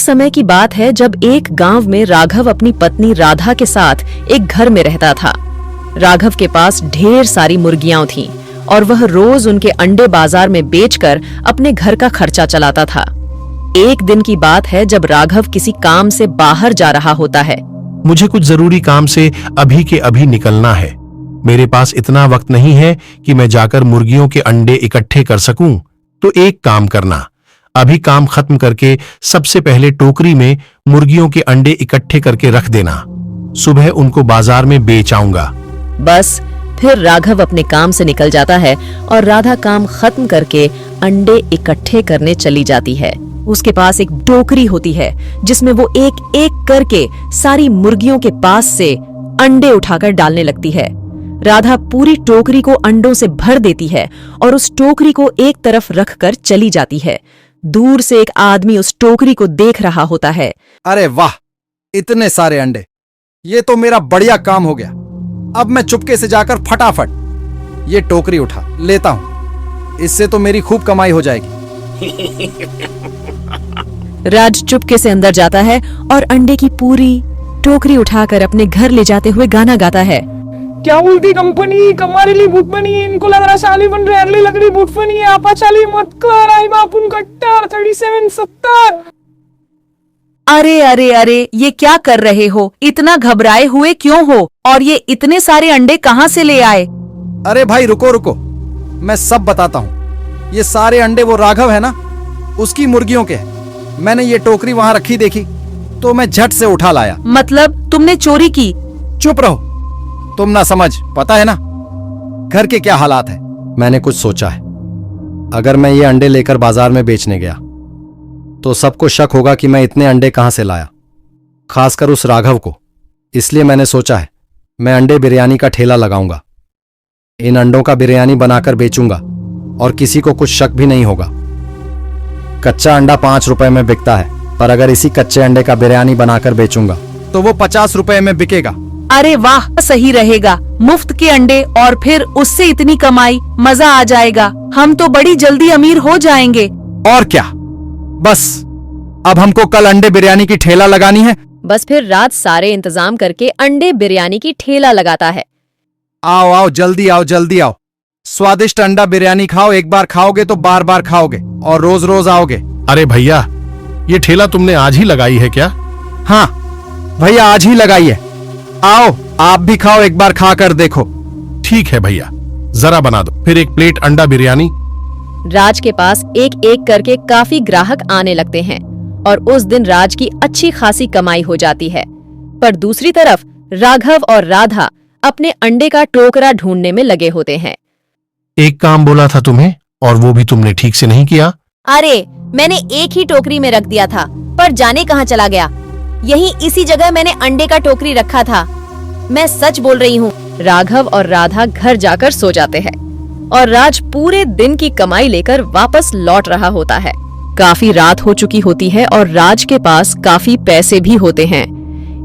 समय की बात है जब एक गांव में राघव अपनी पत्नी राधा के साथ एक घर में रहता था। राघव के पास ढेर सारी मुर्गियां थीं और वह रोज उनके अंडे बाजार में बेचकर अपने घर का खर्चा चलाता था। एक दिन की बात है जब राघव किसी काम से बाहर जा रहा होता है। मुझे कुछ जरूरी काम से अभी के अभी निकलना है। मेरे पास इतना वक्त नहीं है कि मैं जाकर मुर्गियों के अंडे इकट्ठे कर सकूं। तो एक काम करना, अभी काम खत्म करके सबसे पहले टोकरी में मुर्गियों के अंडे इकट्ठे करके रख देना। सुबह उनको बाजार में बेच आऊंगा। बस फिर राघव अपने काम से निकल जाता है और राधा काम खत्म करके अंडे इकट्ठे करने चली जाती है। उसके पास एक टोकरी होती है जिसमें वो एक एक करके सारी मुर्गियों के पास से अंडे उठाकर डालने लगती है। राधा पूरी टोकरी को अंडों से भर देती है और उस टोकरी को एक तरफ रखकर चली जाती है। दूर से एक आदमी उस टोकरी को देख रहा होता है। अरे वाह, इतने सारे अंडे, ये तो मेरा बढ़िया काम हो गया। अब मैं चुपके से जाकर फटाफट ये टोकरी उठा लेता हूं, इससे तो मेरी खूब कमाई हो जाएगी। राज चुपके से अंदर जाता है और अंडे की पूरी टोकरी उठाकर अपने घर ले जाते हुए गाना गाता है। क्या बोलती कंपनी, कमारेली बूट बनी, इनको लग रहा शाली बन रहे, अरली लग रही बूट बनी है, आपा चाली मत कर, आई बापुन कट्टर 3770। अरे अरे अरे, ये क्या कर रहे हो? इतना घबराए हुए क्यों हो? और ये इतने सारे अंडे कहाँ से ले आए? अरे भाई रुको रुको, मैं सब बताता हूँ। ये सारे अंडे वो राघव है ना, उसकी मुर्गियों के हैं। मैंने ये टोकरी वहां रखी देखी तो मैं झट से उठा लाया। मतलब तुमने चोरी की? चुप रहो, तुम ना समझ, पता है ना घर के क्या हालात है। मैंने कुछ सोचा है, अगर मैं ये अंडे लेकर बाजार में बेचने गया तो सबको शक होगा कि मैं इतने अंडे कहां से लाया, खासकर उस राघव को। इसलिए मैंने सोचा है मैं अंडे बिरयानी का ठेला लगाऊंगा। इन अंडों का बिरयानी बनाकर बेचूंगा और किसी को कुछ शक भी नहीं होगा। कच्चा अंडा 5 रुपए में बिकता है, पर अगर इसी कच्चे अंडे का बिरयानी बनाकर बेचूंगा तो वो 50 रुपए में बिकेगा। अरे वाह, सही रहेगा। मुफ्त के अंडे और फिर उससे इतनी कमाई, मजा आ जाएगा। हम तो बड़ी जल्दी अमीर हो जाएंगे। और क्या, बस अब हमको कल अंडे बिरयानी की ठेला लगानी है। बस फिर रात सारे इंतजाम करके अंडे बिरयानी की ठेला लगाता है। आओ आओ, जल्दी आओ जल्दी आओ। स्वादिष्ट अंडा बिरयानी खाओ, एक बार खाओगे तो बार बार खाओगे और रोज रोज आओगे। अरे भैया, ये ठेला तुमने आज ही लगाई है क्या? हाँ भैया, आज ही लगाई है। आओ आप भी खाओ, एक बार खा कर देखो। ठीक है भैया, जरा बना दो फिर एक प्लेट अंडा बिरयानी। राज के पास एक एक करके काफी ग्राहक आने लगते हैं और उस दिन राज की अच्छी खासी कमाई हो जाती है। पर दूसरी तरफ राघव और राधा अपने अंडे का टोकरा ढूंढने में लगे होते हैं। एक काम बोला था तुम्हें और वो भी तुमने ठीक से नहीं किया। अरे मैंने एक ही टोकरी में रख दिया था, पर जाने कहाँ चला गया। यहीं इसी जगह मैंने अंडे का टोकरी रखा था। मैं सच बोल रही हूँ। राघव और राधा घर जाकर सो जाते हैं और राज पूरे दिन की कमाई लेकर वापस लौट रहा होता है। काफी रात हो चुकी होती है और राज के पास काफी पैसे भी होते हैं,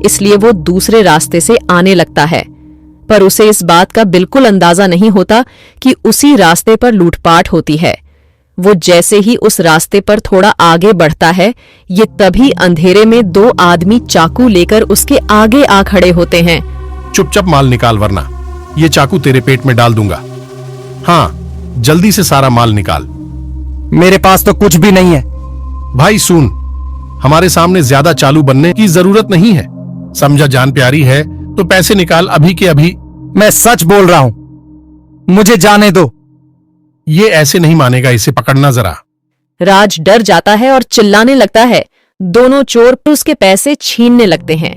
इसलिए वो दूसरे रास्ते से आने लगता है। पर उसे इस बात का बिल्कुल अंदाजा नहीं होता कि उसी रास्ते पर लूटपाट होती है। वो जैसे ही उस रास्ते पर थोड़ा आगे बढ़ता है, ये तभी अंधेरे में 2 आदमी चाकू लेकर उसके आगे आ खड़े होते हैं। चुपचाप माल निकाल, वरना ये चाकू तेरे पेट में डाल दूंगा। हाँ, जल्दी से सारा माल निकाल। मेरे पास तो कुछ भी नहीं है। भाई सुन, हमारे सामने ज्यादा चालू बनने की जरूरत नहीं है, समझा? जान प्यारी है तो पैसे निकाल अभी के अभी। मैं सच बोल रहा हूं, मुझे जाने दो। ये ऐसे नहीं मानेगा, इसे पकड़ना जरा। राज डर जाता है और चिल्लाने लगता है। दोनों चोर उसके पैसे छीनने लगते हैं।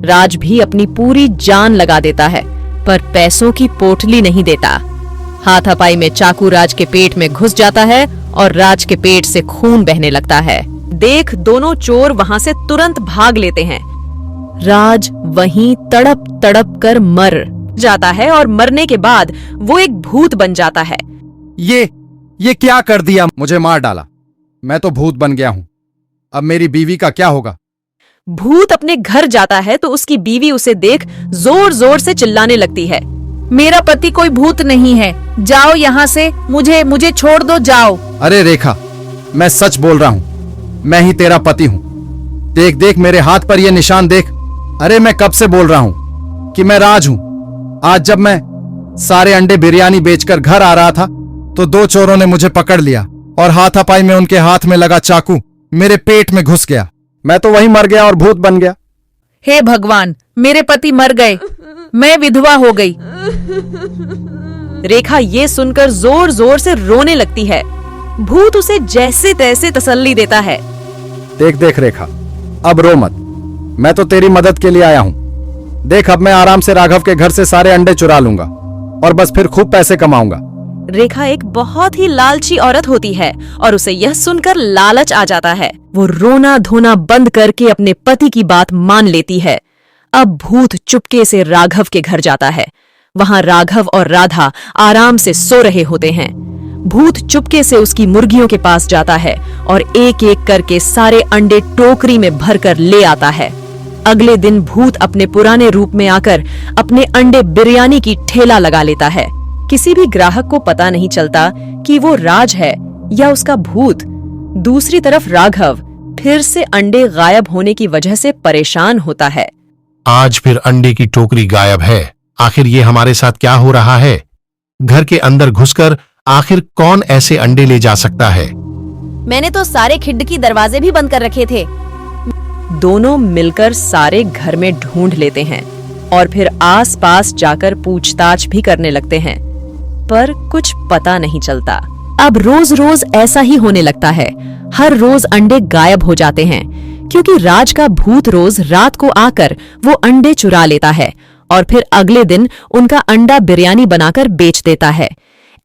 राज भी अपनी पूरी जान लगा देता है, पर पैसों की पोटली नहीं देता। हाथापाई में चाकू राज के पेट में घुस जाता है और राज के पेट से खून बहने लगता है। देख दोनों चोर वहां से तुरंत भाग लेते हैं। राज वहीं तड़प तड़प कर मर जाता है और मरने के बाद वो एक भूत बन जाता है। ये क्या कर दिया? मुझे मार डाला, मैं तो भूत बन गया हूं। अब मेरी बीवी का क्या होगा? भूत अपने घर जाता है तो उसकी बीवी उसे देख जोर जोर से चिल्लाने लगती है। मेरा पति कोई भूत नहीं है, जाओ यहाँ से, मुझे छोड़ दो, जाओ। अरे रेखा, मैं सच बोल रहा हूं, मैं ही तेरा पति हूं। देख देख मेरे हाथ पर ये निशान देख। अरे मैं कब से बोल रहा हूं कि मैं राज हूं। आज जब मैं सारे अंडे बिरयानी बेचकर घर आ रहा था तो दो चोरों ने मुझे पकड़ लिया और हाथापाई में उनके हाथ में लगा चाकू मेरे पेट में घुस गया। मैं तो वहीं मर गया और भूत बन गया। हे भगवान, मेरे पति मर गए, मैं विधवा हो गई। रेखा ये सुनकर जोर जोर से रोने लगती है। भूत उसे जैसे तैसे तसल्ली देता है। देख देख रेखा, अब रो मत, मैं तो तेरी मदद के लिए आया हूं। देख अब मैं आराम से राघव के घर से सारे अंडे चुरा लूंगा और बस फिर खूब पैसे कमाऊंगा। रेखा एक बहुत ही लालची औरत होती है और उसे यह सुनकर लालच आ जाता है। वो रोना धोना बंद करके अपने पति की बात मान लेती है। अब भूत चुपके से राघव के घर जाता है। वहां राघव और राधा आराम से सो रहे होते हैं। भूत चुपके से उसकी मुर्गियों के पास जाता है और एक एक करके सारे अंडे टोकरी में भरकर ले आता है। अगले दिन भूत अपने पुराने रूप में आकर अपने अंडे बिरयानी की ठेला लगा लेता है। किसी भी ग्राहक को पता नहीं चलता कि वो राज है या उसका भूत। दूसरी तरफ राघव फिर से अंडे गायब होने की वजह से परेशान होता है। आज फिर अंडे की टोकरी गायब है। आखिर ये हमारे साथ क्या हो रहा है? घर के अंदर घुसकर आखिर कौन ऐसे अंडे ले जा सकता है? मैंने तो सारे खिड़की दरवाजे भी बंद कर रखे थे। दोनों मिलकर सारे घर में ढूंढ लेते हैं और फिर आसपास जाकर पूछताछ भी करने लगते हैं, पर कुछ पता नहीं चलता। अब रोज रोज ऐसा ही होने लगता है। हर रोज अंडे गायब हो जाते हैं क्योंकि राज का भूत रोज रात को आकर वो अंडे चुरा लेता है और फिर अगले दिन उनका अंडा बिरयानी बनाकर बेच देता है।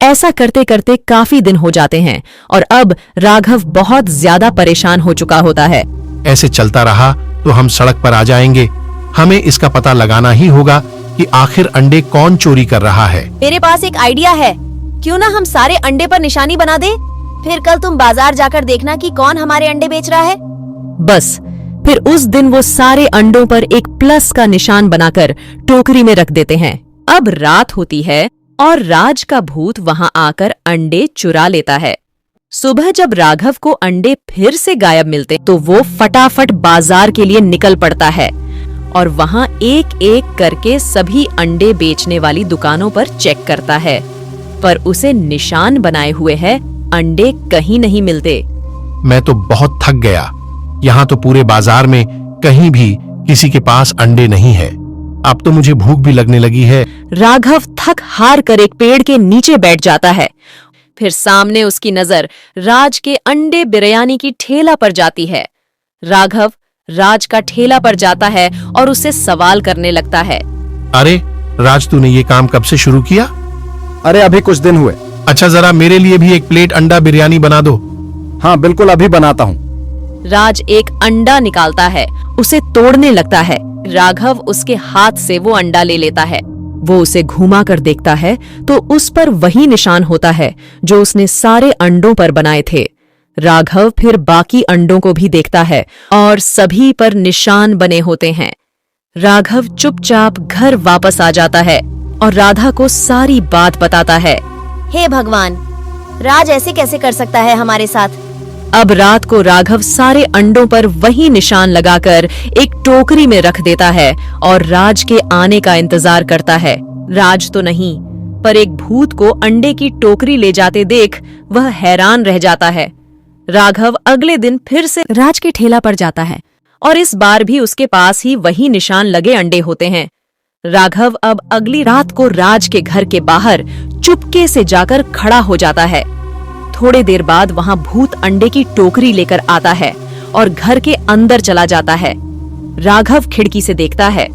ऐसा करते करते काफी दिन हो जाते हैं और अब राघव बहुत ज्यादा परेशान हो चुका होता है। ऐसे चलता रहा तो हम सड़क पर आ जाएंगे। हमें इसका पता लगाना ही होगा कि आखिर अंडे कौन चोरी कर रहा है। मेरे पास एक आइडिया है। क्यों ना हम सारे अंडे पर निशानी बना दे? फिर कल तुम बाजार जाकर देखना कि कौन हमारे अंडे बेच रहा है। बस फिर उस दिन वो सारे अंडों पर एक प्लस का निशान बनाकर टोकरी में रख देते हैं। अब रात होती है और राज का भूत वहां आकर अंडे चुरा लेता है। सुबह जब राघव को अंडे फिर से गायब मिलते तो वो फटाफट बाजार के लिए निकल पड़ता है और वहां एक एक करके सभी अंडे बेचने वाली दुकानों पर चेक करता है, पर उसे निशान बनाए हुए है अंडे कहीं नहीं मिलते। मैं तो बहुत थक गया। यहाँ तो पूरे बाजार में कहीं भी किसी के पास अंडे नहीं है। अब तो मुझे भूख भी लगने लगी है। राघव थक हार कर एक पेड़ के नीचे बैठ जाता है। फिर सामने उसकी नजर राज के अंडे बिरयानी की ठेला पर जाती है। राघव राज का ठेला पर जाता है और उससे सवाल करने लगता है। अरे राज, तूने ये काम कब से शुरू किया? अरे अभी कुछ दिन हुए। अच्छा, जरा मेरे लिए भी एक प्लेट अंडा बिरयानी बना दो। हाँ बिल्कुल, अभी बनाता हूँ। राज एक अंडा निकालता है, उसे तोड़ने लगता है। राघव उसके हाथ से वो अंडा ले लेता है। वो उसे घुमा कर देखता है तो उस पर वही निशान होता है जो उसने सारे अंडों पर बनाए थे। राघव फिर बाकी अंडों को भी देखता है और सभी पर निशान बने होते हैं। राघव चुपचाप घर वापस आ जाता है और राधा को सारी बात बताता है। हे भगवान, राज ऐसे कैसे कर सकता है हमारे साथ? अब रात को राघव सारे अंडों पर वही निशान लगाकर एक टोकरी में रख देता है और राज के आने का इंतजार करता है। राज तो नहीं, पर एक भूत को अंडे की टोकरी ले जाते देख वह हैरान रह जाता है। राघव अगले दिन फिर से राज के ठेला पर जाता है और इस बार भी उसके पास ही वही निशान लगे अंडे होते हैं। राघव अब अगली रात को राज के घर के बाहर चुपके से जाकर खड़ा हो जाता है। थोड़े देर बाद वहां भूत अंडे की टोकरी लेकर आता है और घर के अंदर चला जाता है। राघव खिड़की से देखता है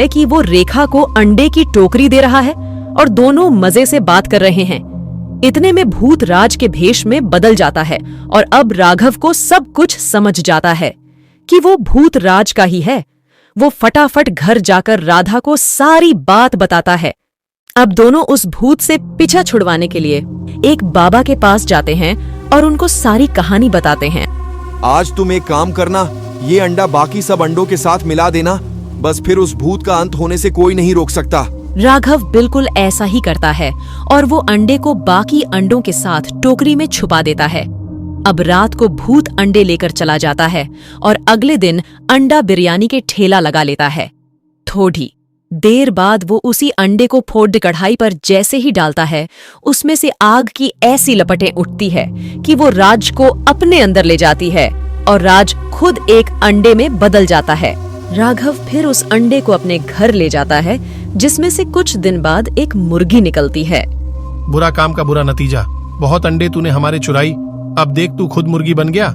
कि वो रेखा को अंडे की टोकरी दे रहा है और दोनों मजे से बात कर रहे हैं। इतने में भूत राज के भेष में बदल जाता है और अब राघव को सब कुछ समझ जाता है कि वो भूत राज का ही है। वो फटाफट घर जाकर राधा को सारी बात बताता है। अब दोनों उस भूत से पीछा छुड़वाने के लिए एक बाबा के पास जाते हैं और उनको सारी कहानी बताते हैं। आज तुम एक काम करना, ये अंडा बाकी सब अंडों के साथ मिला देना, बस फिर उस भूत का अंत होने से कोई नहीं रोक सकता। राघव बिल्कुल ऐसा ही करता है और वो अंडे को बाकी अंडों के साथ टोकरी में छुपा देता है। अब रात को भूत अंडे लेकर चला जाता है और अगले दिन अंडा बिरयानी के ठेला लगा लेता है। थोड़ी देर बाद वो उसी अंडे को फोर्ड कढ़ाई पर जैसे ही डालता है, उसमें से आग की ऐसी लपटें उठती है कि वो राज को अपने अंदर ले जाती है और राज खुद एक अंडे में बदल जाता है। राघव फिर उस अंडे को अपने घर ले जाता है, जिसमें से कुछ दिन बाद एक मुर्गी निकलती है। बुरा काम का बुरा नतीजा। बहुत अंडे तूने हमारे चुराई, अब देख तू खुद मुर्गी बन गया।